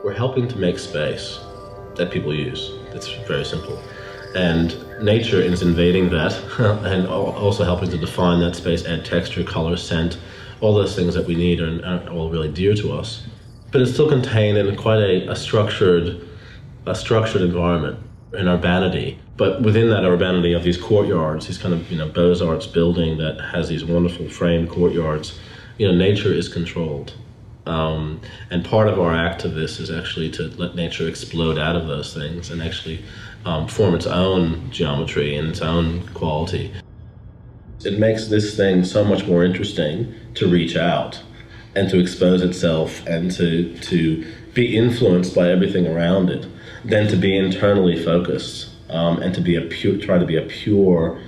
we're helping to make space that people use. It's very simple. And nature is invading that and also helping to define that space, add texture, color, scent, all those things that we need are all really dear to us. But it's still contained in quite a structured environment, an urbanity. But within that urbanity of these courtyards, these kind of Beaux-Arts building that has these wonderful framed courtyards, nature is controlled. And part of our act of this is actually to let nature explode out of those things and actually form its own geometry and its own quality. It makes this thing so much more interesting to reach out and to expose itself and to be influenced by everything around it than to be internally focused and to try to be a pure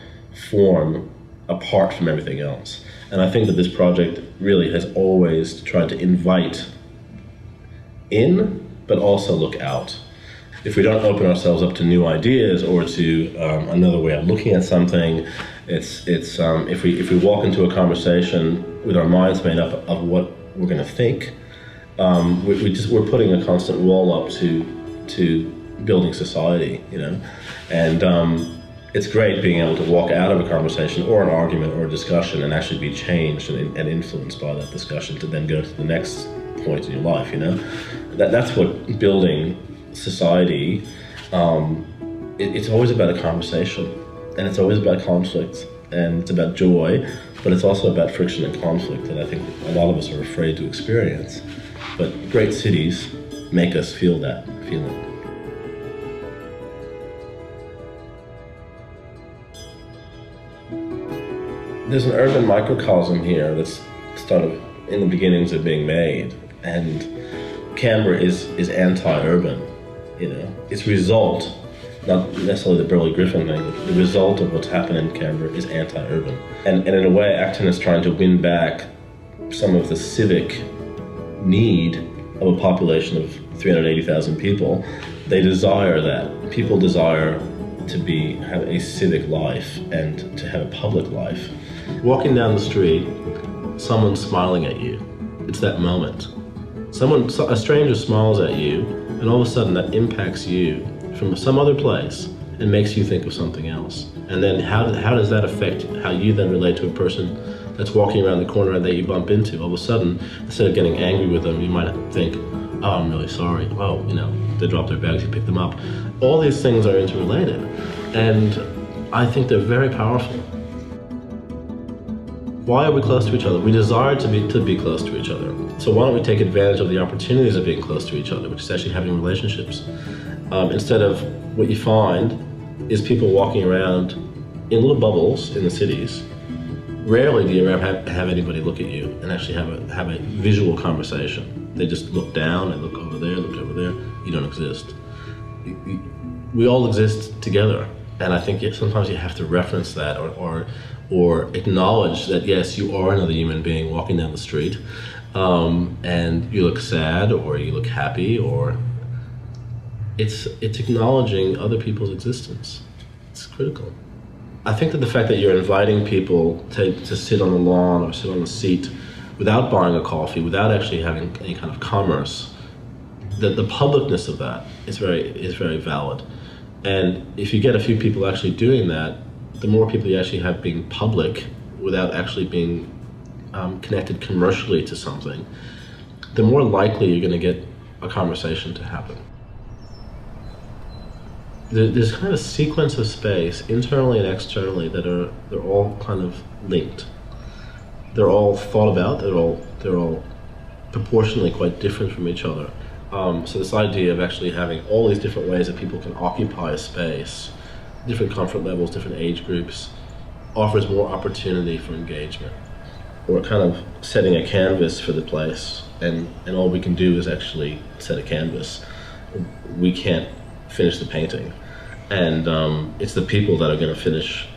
form apart from everything else. And I think that this project really has always tried to invite in, but also look out. If we don't open ourselves up to new ideas or to another way of looking at something, if we walk into a conversation with our minds made up of what we're going to think, we're putting a constant wall up to building society, and it's great being able to walk out of a conversation or an argument or a discussion and actually be changed and influenced by that discussion to then go to the next point in your life. That's what building society. It's always about a conversation, and it's always about conflict, and it's about joy, but it's also about friction and conflict that I think a lot of us are afraid to experience. But great cities make us feel that feeling. There's an urban microcosm here that's sort of in the beginnings of being made, and Canberra is anti-urban. Its result, not necessarily the Burley Griffin thing, but the result of what's happened in Canberra is anti-urban. And in a way, Acton is trying to win back some of the civic need of a population of 380,000 people. They desire that. People desire to have a civic life and to have a public life. Walking down the street, someone's smiling at you. It's that moment. A stranger smiles at you, and all of a sudden that impacts you from some other place and makes you think of something else. And then how does that affect how you then relate to a person that's walking around the corner that you bump into? All of a sudden, instead of getting angry with them, you might think, oh, I'm really sorry. Oh, they dropped their bags, you picked them up. All these things are interrelated, and I think they're very powerful. Why are we close to each other? We desire to be close to each other. So why don't we take advantage of the opportunities of being close to each other, which is actually having relationships. Instead of what you find is people walking around in little bubbles in the cities. Rarely do you ever have anybody look at you and actually have a visual conversation. They just look down and look over there, look over there. You don't exist. We all exist together. And I think sometimes you have to reference that or acknowledge that, yes, you are another human being walking down the street, and you look sad or you look happy, or it's acknowledging other people's existence. It's critical. I think that the fact that you're inviting people to sit on the lawn or sit on the seat without buying a coffee, without actually having any kind of commerce, the publicness of that is very valid. And if you get a few people actually doing that, the more people you actually have being public without actually being connected commercially to something, the more likely you're going to get a conversation to happen. There's kind of a sequence of space, internally and externally, they're all kind of linked. They're all thought about. They're all proportionally quite different from each other. So this idea of actually having all these different ways that people can occupy a space, different comfort levels, different age groups, offers more opportunity for engagement. We're kind of setting a canvas for the place, and all we can do is actually set a canvas. We can't finish the painting, and it's the people that are going to finish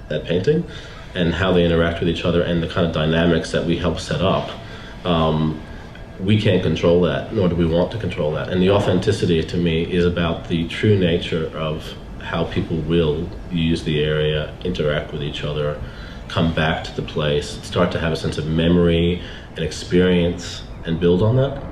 that painting, and how they interact with each other and the kind of dynamics that we help set up. We can't control that, nor do we want to control that. And the authenticity, to me, is about the true nature of how people will use the area, interact with each other, come back to the place, start to have a sense of memory and experience, and build on that.